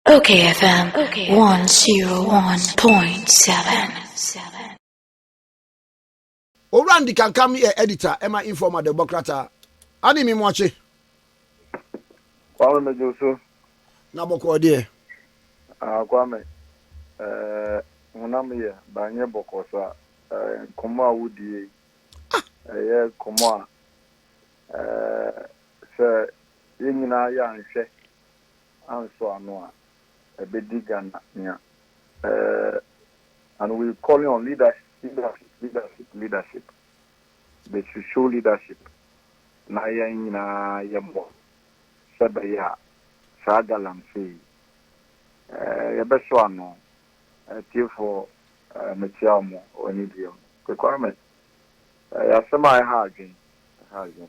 okayfm 101.7. Orandi Kankam editor Emma Informa Democrata. Ani mi mwache. Kwame Mejoso. Naboko die. Kwame. Munam ye banye bokosa. Komo awudie. Ye komo se yenyina ya anhwe anso ano a ebedi Ghana nya. And we calling on leadership. They should show leadership. Na yenyina yembo. Sabaya sa Galamsey yɛbɛso ano tiefo mechiamo oni bio kwame yasema I hagin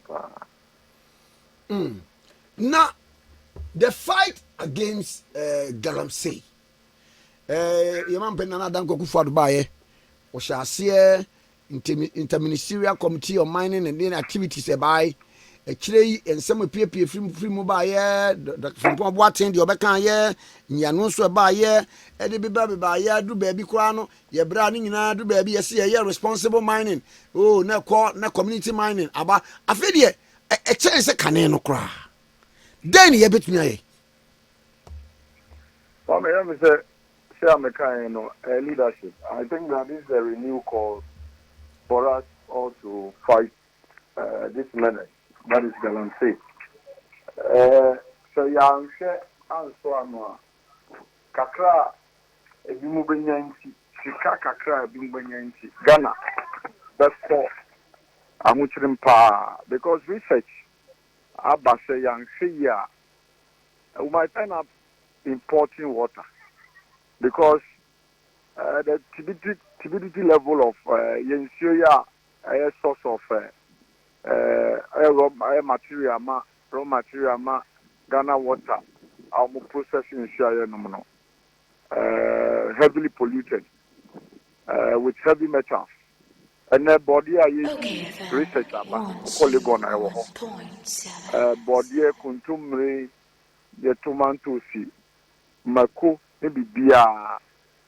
pa Now the fight against Galamsey yaman penana dan koku for baye o shase interministerial committee on mining and activities by a chile and some PPA free by year, the Fimpo Boatin, the Obecan year, Yanuso by year, Eddie Baby by year, do baby crown, ye branding now, do baby, a year responsible mining. Oh, no court, no community mining. About a video, a chance a caneno cry. Then ye bit me. Well, I say, share me kind of leadership. I think that is a renewed call for us all to fight this menace. That is Galamsey. So young and so on. Kakra, a bimubanyanti, Shika Kakra, Bimbanyanti, Ghana. That's for Amuchrimpa. Because research, Abba say young Shia, we might end up importing water. Because the turbidity level of Yensuya, a source of raw material ma Ghana water our processing share no heavily polluted with heavy metals and the body research about polygon body kuntumre the tomato si mako maybe bia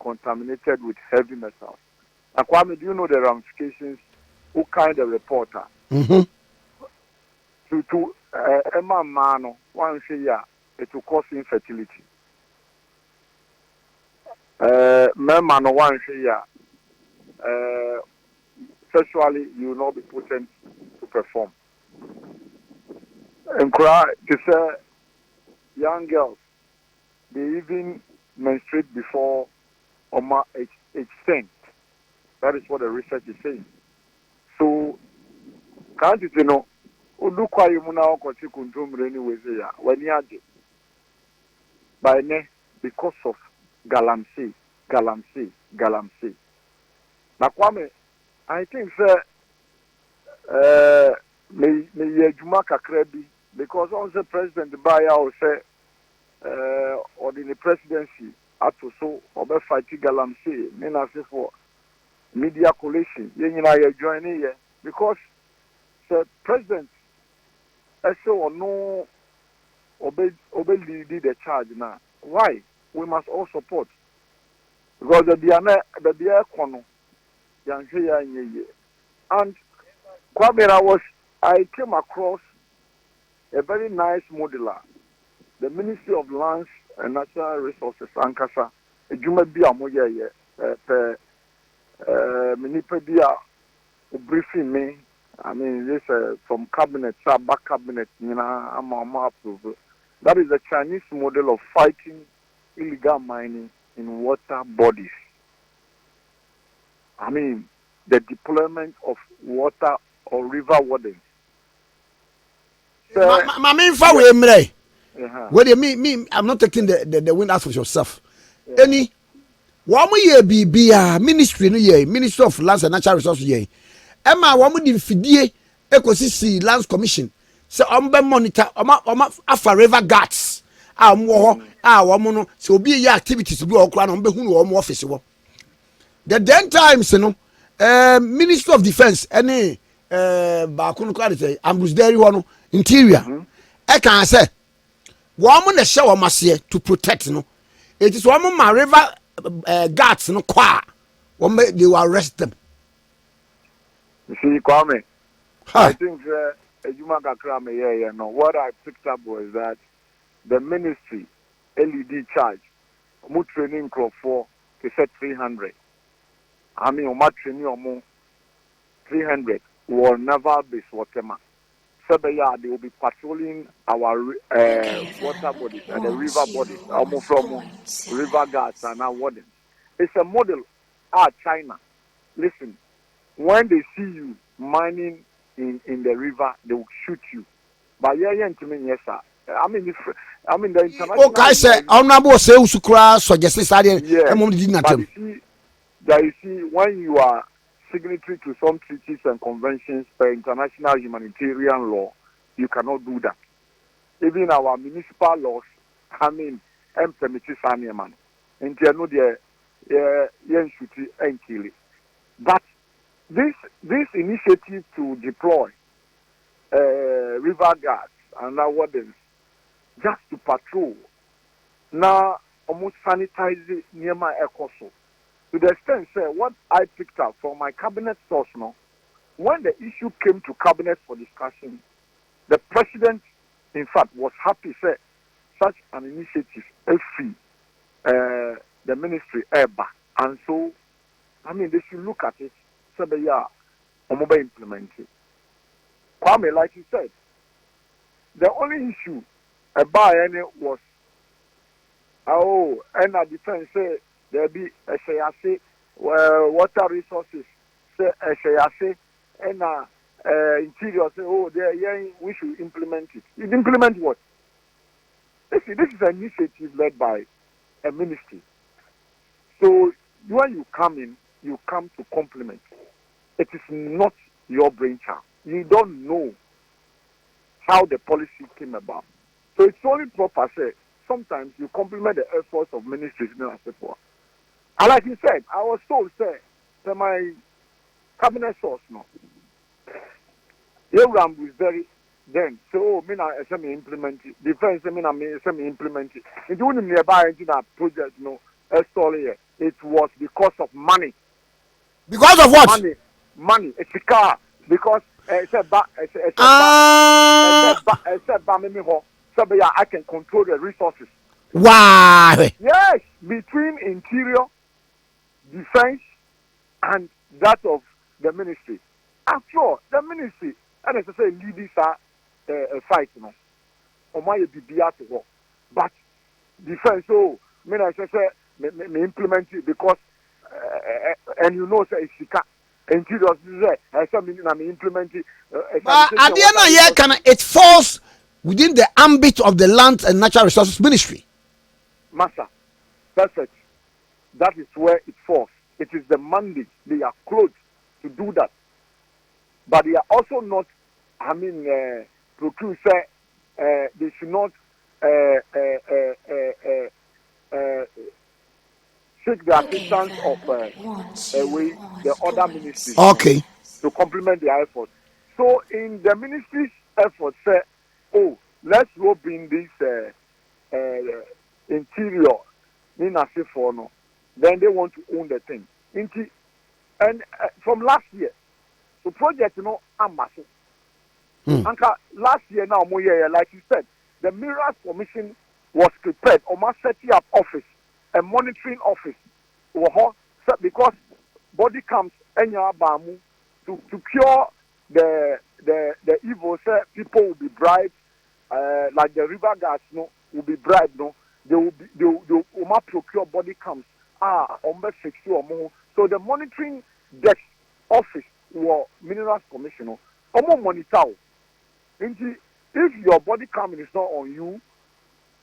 contaminated with heavy metals. Kwame, do you know the ramifications? Who kind of reporter? To Emma Mano, one year, it will cause infertility. Memano, one year, sexually, you will not be potent to perform. And cry to say, young girls, they even menstruate before age 10. That is what the research is saying. So, can't you know? Look why you now continue to anyways here. When you had by ne because of Galamsey. Now, Kwame, I think may Juma Kakrebi because also President Baya will say or in the presidency after so or fighting Galamsey, Menace for media coalition. You know you're joining here because the president. I say or no obey lead the charge now. Why? We must all support. Because the kono and Kwame, I came across a very nice modeler, the Ministry of Lands and Natural Resources, Ankasa, a Juma Bia Moya, Minipedia briefing me. I mean, this from cabinet, back cabinet, I'm approval. That is the Chinese model of fighting illegal mining in water bodies. I mean, the deployment of water or river wardens. My main foul, what do you mean? I'm not taking the wind out of yourself. Yeah. Any 1 year be ministry, Ministry of Lands and Natural Resources. Emma, one di fidie ecosystem lands commission. So monitor afa river guards. Woman no. So obi ye activities bi okra no be hu no office wo. The then times Ministry of Defense any ba kunu kwade Ambrose Dairy no interior. E kan say woman na hye wo mase to protect no. It is one my river guards no qua. They will arrest them. You see, Kwame, Huh. I think what I picked up was that the ministry LED charge training crop for they said 300. I mean, training 300 will never be Swatema. They will be patrolling our water bodies and the river bodies, almost from river guards and our wardens. It's a model China. Listen, when they see you mining in the river, they will shoot you. But yes, sir. I mean, the international. Okay, say honorable say usukura suggest study. Yeah, but you see, when you are signatory to some treaties and conventions per international humanitarian law, you cannot do that. Even our municipal laws, permit man. And they know and kill it. But this initiative to deploy river guards and wardens just to patrol now almost sanitize it near my ecoso. To the extent, say, what I picked up from my cabinet source now, when the issue came to cabinet for discussion, the president, in fact, was happy say such an initiative free the ministry ever. And so, they should look at it, so they are implement it. Kwame, like you said, the only issue about any was, and a defense say there be a say water resources, say a say and interior say, we should implement it. You implement what? This is an initiative led by a ministry. So when you come in, you come to complement. It is not your brainchild. You don't know how the policy came about. So it's only proper, say, sometimes you compliment the efforts of ministries in the before. And like you said, I was told, say, that my cabinet source, no, Yoram was very, then, so, me implement it. Defense, me implement it. It wouldn't nearby into that project, no, a story. It was because of money. Because of what? Money. It's a car. Because I can control the resources. Why? Yes, between interior, defense, and that of the ministry. After all, the ministry, and as I say, leaders are fight, you know. But defense, I say, me implement it because, and you know, say, it's interior, I implement it. But at the end of the year, it falls within the ambit of the Land and Natural Resources Ministry. Master, perfect. That is where it falls. It is the mandate. They are clothed to do that. But they are also not, procure, they should not seek the assistance of the other ministries to complement their efforts. So in the ministry's efforts, say, let's rope in this interior, then they want to own the thing. And from last year, the project, I'm massive. Last year now, like you said, the Mirrors Commission was prepared, almost setting up office, a monitoring office, because body comes to cure the evil. People will be bribed, like the river guards, will be bribed. They will procure body cams. So the monitoring desk office or Minerals Commission, monitor. If your body cam is not on you,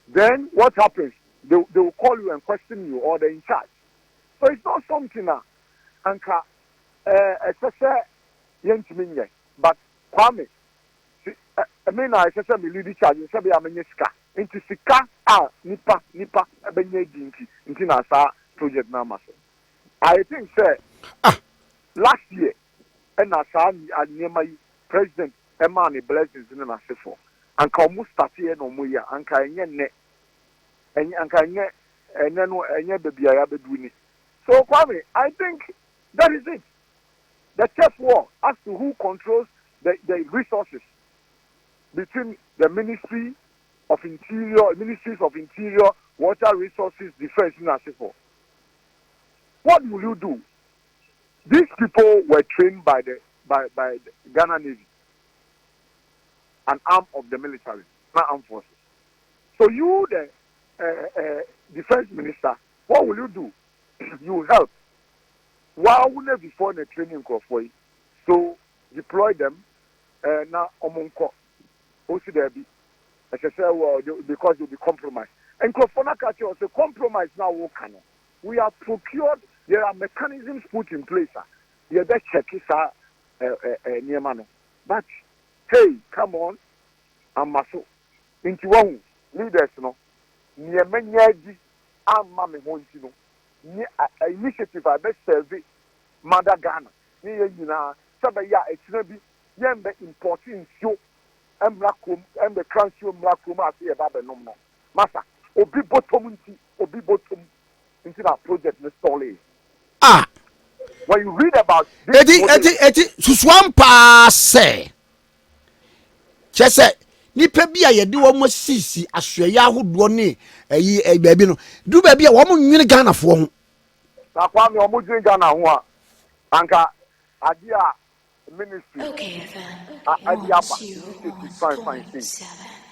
then what happens? They will call you and question you, or they're in charge. So it's not something that Anka but Kwame, I said me lead charge, say be amenyeska. Into sika nipa ebenye dinki into na sa project na maso. I think say last year and na sa anyema president Emma blessings in na sefo. Anka almost start here no mo ya anka enye ne anka enye and then baby I be doing it. So Kwame, I think that is it. The chess war as to who controls the resources between the Ministries of Interior, Water Resources, Defense, and Asifo. What will you do? These people were trained by the Ghana Navy, an arm of the military, not armed forces. So you, the defense minister, what will you do? You help. While we never before the training for so deploy them. Now omonko, also there be. As I say, well, because you'll be compromised. And Kofona Kachi also compromise now. We have procured. There are mechanisms put in place. You better check this out, but hey, come on, I'm maso. Into one leaders, no. Near many I'm mammy no. Initiative I best serve Mother Ghana. Near you know, Sabaya, it's not be yambe importing you. And the transfer Mrakum as a baba no more. Massa, obi bottom into that project in the story. Ah, when you read about this, Eti, Suswampa say, Chese, nipa bi a yɛde wɔn sisi ahwɛyɛ ahodoɔ ne ɛyi baabi no du baabi a wɔn nwene Ghana foɔ ho. Na Kwame ɔmo dwen Ghana ho a anka ade a ministry ade aba fine thing.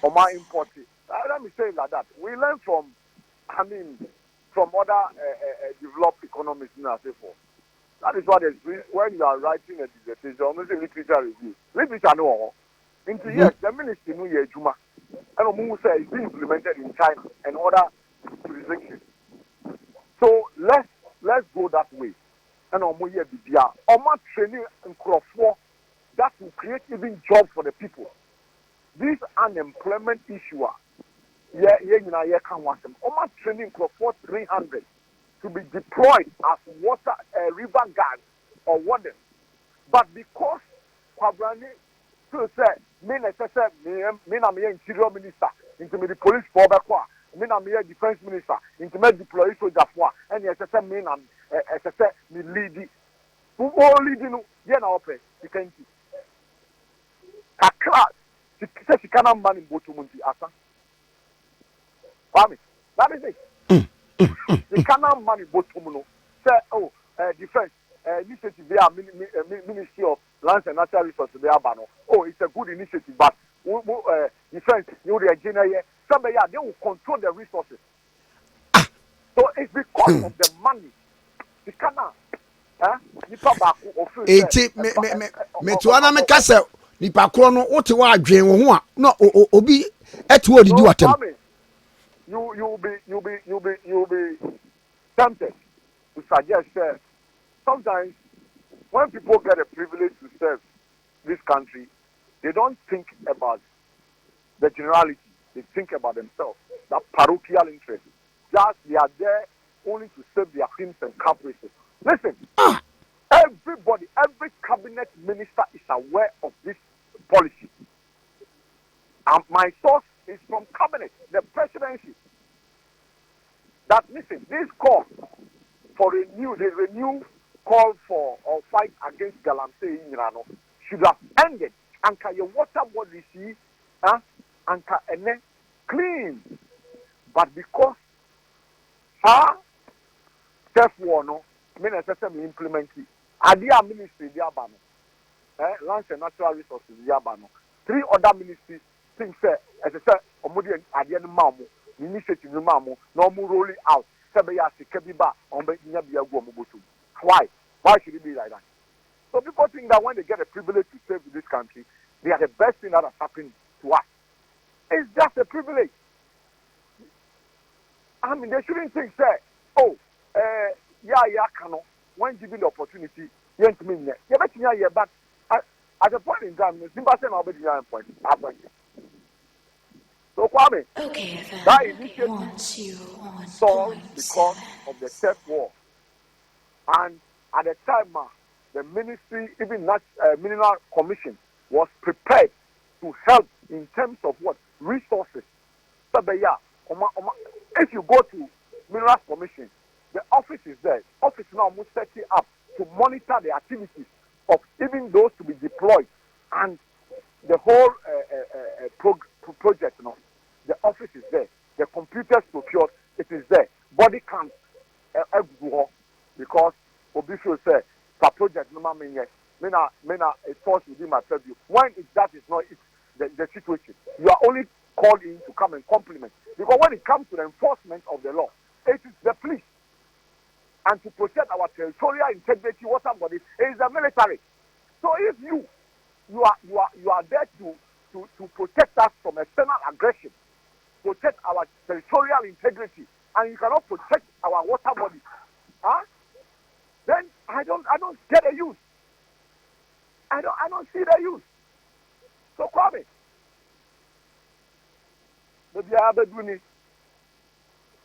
Ɔmo import it. Let me say it like that. We learn from other developed economies in our for. That is what is when you are writing a dissertation, almost a literature review. Literature no. Into yes, the ministry no year Juma, and Omu say it's being implemented in China and other jurisdictions. So let's go that way. And Omu year Bibia, Oma training and crop that will create even jobs for the people. This unemployment issue, Oma training crop 300 to be deployed as water river guards or wardens, but because Kwabrani so say me interior minister into me the police for Bekwa, me defense minister into me deploy soldier for, and yes say me lead who all leading you na open you can see kakra say she cannot man in botumunti asa Kwame, that is it. The cannot man in botumu say defense initiative there Ministry of Lands and Natural Resources there bano. Oh, it's a good initiative, but defense you the engineer somebody they will control the resources. So it's because of the money. The cannot me tuana me kasa nipa kro no wote wa adwen wo ho a no obi etu odi di watem. You'll be tempted to suggest sometimes when people get a privilege to serve this country, they don't think about the generality. They think about themselves, that parochial interest. Just they are there only to serve their pimps and caprices. Listen, everybody, every cabinet minister is aware of this policy. And my source is from cabinet, the presidency. That listen, this call for the renewed call for or fight against Galamsey Menace should have ended. Anka your water body see, anka ene clean, but because therefore no, me implement it. Adia ministry diabano, Lands and Natural Resources diabano. 3 other ministries think say as I said, omudi adia no mamu, initiative no mamu, no mu roll it out. Sebeya se kebiba on be nyabia go mobotu. Why? Why should it be like that? So people think that when they get a privilege to serve this country, they are the best thing that has happened to us. It's just a privilege. I mean, they shouldn't think, say, oh, when given the opportunity, you ain't mean it. But at a point in time, Simba said, I'll be the point. So, Kwame, that initiative solved because of the third war. And at the time, the ministry, even Mineral Commission, was prepared to help in terms of what? Resources. So, if you go to Mineral commission. The office is there. Office now must set it up to monitor the activities of even those to be deployed and the whole project. No, the office is there. The computers procured, it is there. Body cams, because officials say for project no man it falls within my purview. When that is not the situation, you are only called in to come and compliment. Because when it comes to the enforcement of the law, it is the police. And to protect our territorial integrity, water bodies, it is the military. So if you are there to protect us from external aggression, protect our territorial integrity, and you cannot protect our water bodies, then I don't get a use. I don't see the use. So Kwame, maybe I have doing it,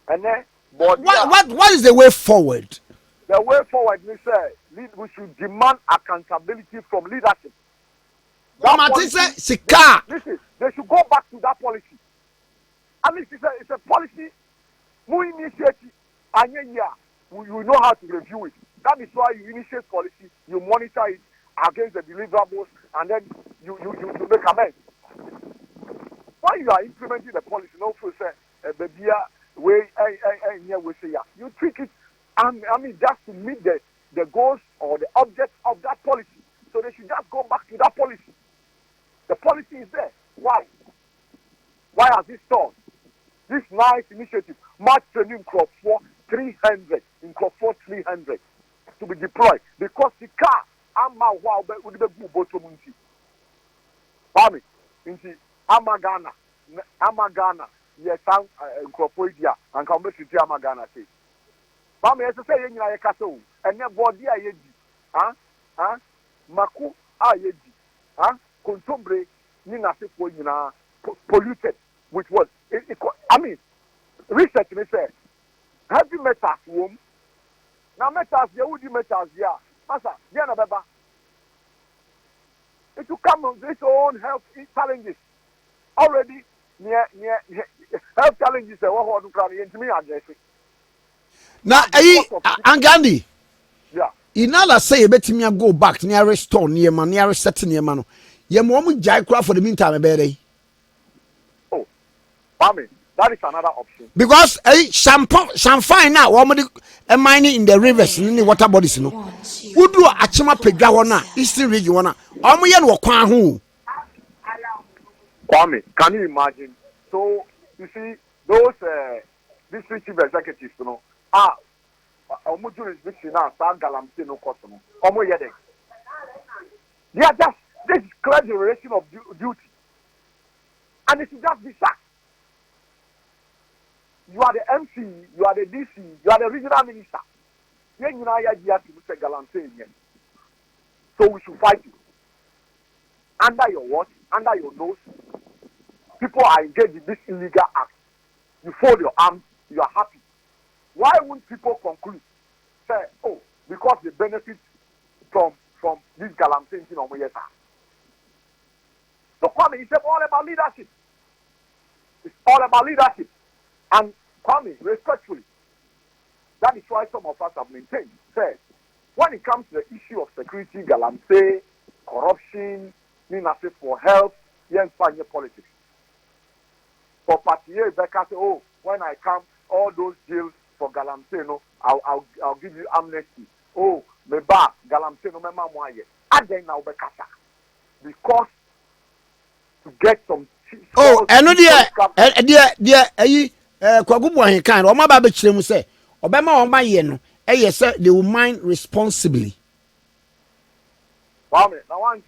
and then what is the way forward? The way forward, we say we should demand accountability from leadership. Listen, they should go back to that policy. I mean, it's a policy. We initiate it, and you know how to review it. That is why you initiate policy, you monitor it against the deliverables, and then you make amends. When you are implementing the policy, no for say you tweak it. I mean, just to meet the goals or the objects of that policy. So they should just go back to that policy. The policy is there. Why? Why has it stalled? This nice initiative, March training crop for 300, in crop for 300 to be deployed because the car would be bottom. Pami, Amagana, yes, Cropoidia, and come to Amagana. Mama, as I say, in your castle, and your body, Maku, Consombre, Nina, polluted with what? I mean, research me say, heavy metals, womb. Now, metals, you would metals, yeah. Asa, Diana Baba. It will come with its own health challenges. Already, near health challenges, what to cry into me addressing. Now, Angandi. Yeah. Inala say a bet me go back near restore near man, near setting near man. Ye mom jai cry for the meantime, baby. Oh, Mami, that is another option. Because champagne now, woman mining in the rivers in the water bodies. No, who do a chima pegawana, Eastern region, Omoyan or Kwahu. Kwame, can you imagine? So, you see, those district chief executives, you know, Omo jurisdiction now, Galamsey no customer. Omo yede. They are just this clear declaration of duty. And it should just be sacked. You are the MC, you are the DC, you are the regional minister. So we should fight you. Under your watch, under your nose, people are engaged in this illegal act. You fold your arms, you are happy. Why won't people conclude? Say, oh, because they benefit from this Galamsey thing on my. So Kwame, it's all about leadership. It's all about leadership. And Kwame, respectfully, that is why some of us have maintained, say, when it comes to the issue of security, Galamsey, corruption, ministry for health, yes, politics. For Patier, Becca say, oh, when I come, all those jails for Galamsey, no, I'll give you amnesty. Oh, me ba Galamsey no me mamoye. Again now Becca, because to get some. Oh, and no dear, Kwagubu and kind, or my baby children say, Obama or my yen, yes, sir, they will mine responsibly. Now, one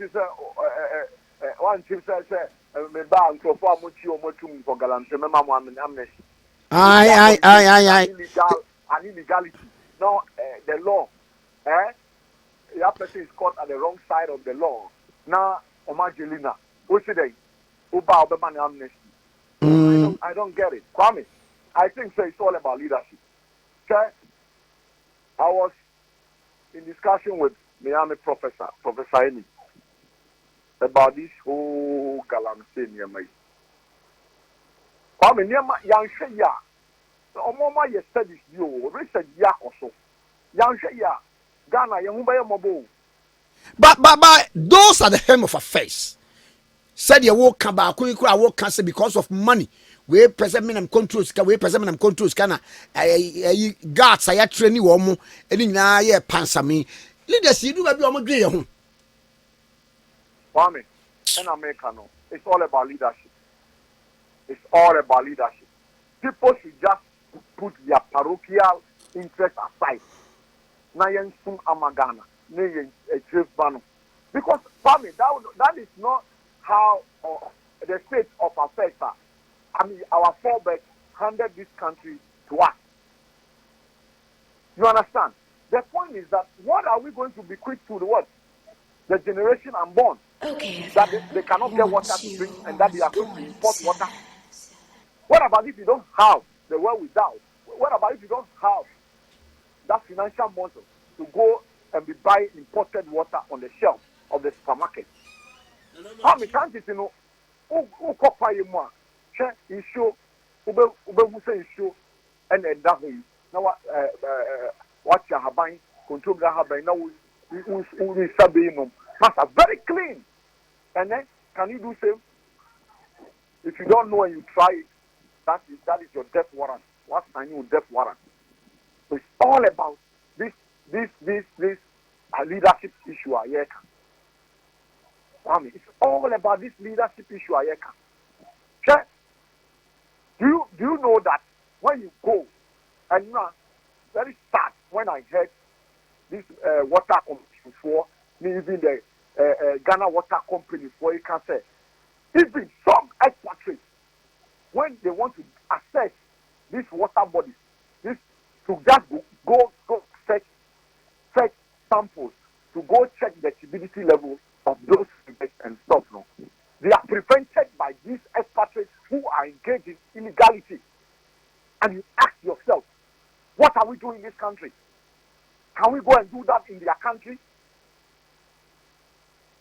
chief says, me ba so far much or motum for Galamsey, me mamo amnesty. Aye. An illegality. No, the law. That person is caught at the wrong side of the law. Now, Omajelina, what's it? Uba Obama amnesty. I don't get it. Kwame, I think so it's all about leadership. Okay? I was in discussion with Miami Professor Eni, about this whole Galamsey near me. Kwame, near my young Omoma ye studies you research ya also. Yanshe ya Ghana ye humba mobo. But those are the hem of affairs. Said you walk back, you could walk cancer because of money. We present me and controls, we present and controls can guards I training woman and in a pansa me. Leaders, you do a bit of a Kwame, in America, no, it's all about leadership. It's all about leadership. People should just put their parochial interest aside. Na yen sun amagana, na yen bano. Because Kwame, that is not how the state of affairs are. I mean, our forebears handed this country to us. You understand? The point is that what are we going to bequeath to the world? The generation unborn. Okay, That they cannot get water to drink and that they are going to import water. What about if you don't have the well without? What about if you don't have that financial muscle to go and be buying imported water on the shelf of the supermarket? How many times you know? Who copy you more? Share issue, ube issue, and that way. Now what you have buying, control that have buying. Now we sabi no. Master very clean. And then, can you do same? If you don't know and you try it, that is your death warrant. What's my new death warrant? So it's all about this leadership issue. It's all about this leadership issue. Check. Do you know that when you go, and you know, very sad when I heard this water company before, even the Ghana Water Company, for you can say, even some expatriates, when they want to assess these water bodies, this to just go fetch samples to go check the turbidity level of those and stuff. No, they are prevented by these expatriates who are engaged in illegality. And you ask yourself, what are we doing in this country? Can we go and do that in their country?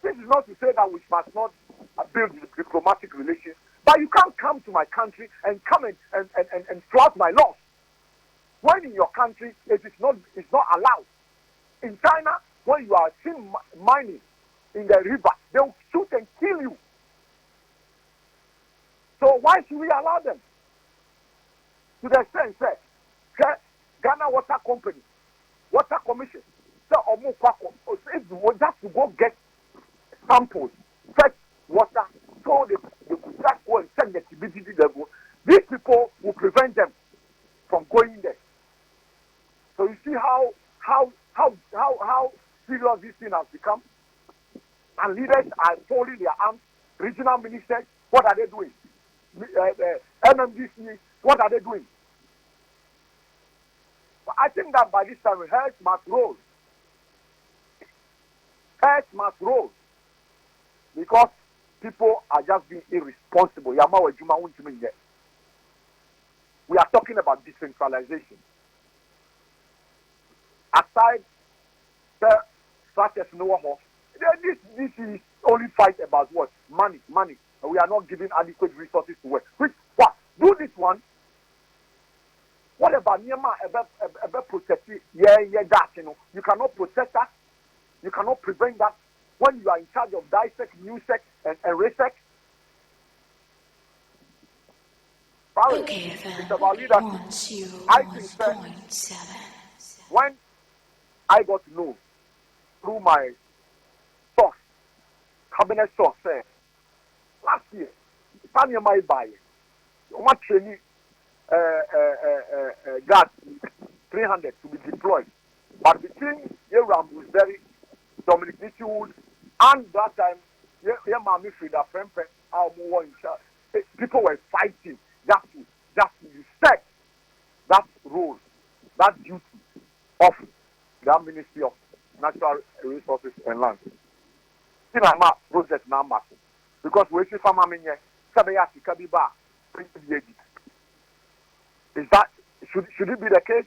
This is not to say that we must not build diplomatic relations, but you can't come to my country and come and flout my laws. When in your country it's not allowed. In China, when you are seen mining in the river, they will shoot and kill you. So why should we allow them? To the extent that Ghana Water Company, Water Commission, so just to go get samples, fetch water, so they could just go and check the turbidity level. These people will prevent them from going there. So you see how serious this thing has become. And leaders are folding their arms. Regional ministers, what are they doing? MMDC, what are they doing? But I think that by this time, heads must roll. Heads must roll. Because people are just being irresponsible. We are talking about decentralization. Aside the such as this is only fight about what? Money. We are not giving adequate resources to work. What? Do this one. What about Myanmar about protecting? That you cannot protect that. You cannot prevent that when you are in charge of dissect, new sect, and resect. Okay, it's about leadership. I think that when I got to know through my source, cabinet source, last year, Tanya my buy, what training got 300 to be deployed. But between Yeram was very Dominic Nitwood and that time, Mami Frida Prempe, our more in charge. People were fighting just to respect that role, that duty of the Ministry of Natural Resources and Land. In a project number, because we see farmer menye Sabayati Kabiba, is that should it be the case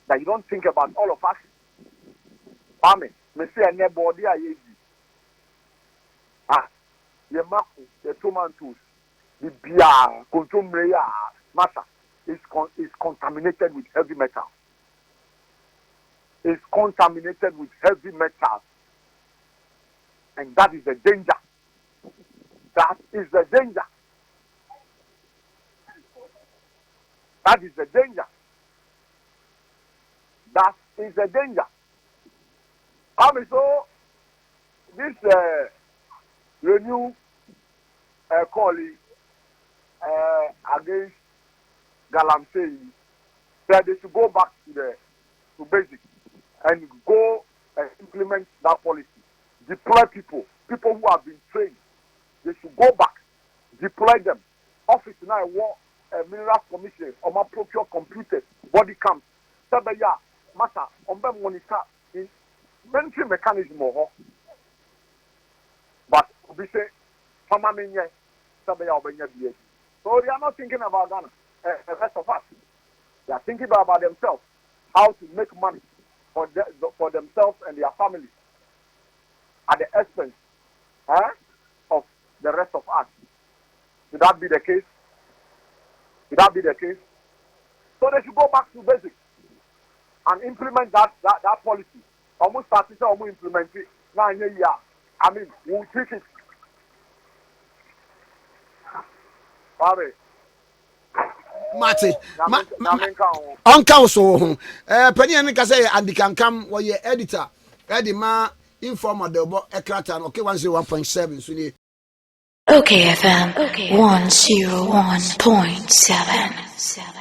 that you don't think about all of us? Amen. Me say a nebody a yeji. Ye mako, the tomatoes, the beer, control mreya, masa. is contaminated with heavy metal. It's contaminated with heavy metal. And that is the danger. That is the danger. That is the danger. That is the danger. I mean, so this renew calling against Galamsey said they should go back to basic and go and implement that policy. Deploy people who have been trained. They should go back, deploy them. Office now want a minerals commission or my procure computers, body cams. Sabaya, matter, monitor in military mechanism or but we say, Famaminya, Sabaya, Obenya. So they are not thinking about Ghana, the rest of us. They are thinking about themselves, how to make money for themselves and their families at the expense of the rest of us. Should that be the case? Should that be the case? So they should go back to basics and implement that policy. Almost started to almost implement it. Now, I mean, we'll take it. Mate, on council, Penny and Kase and the Kankam were your editor, Eddie Ma, informer the Ekratan, okay, 101.7. OKFM 101.7.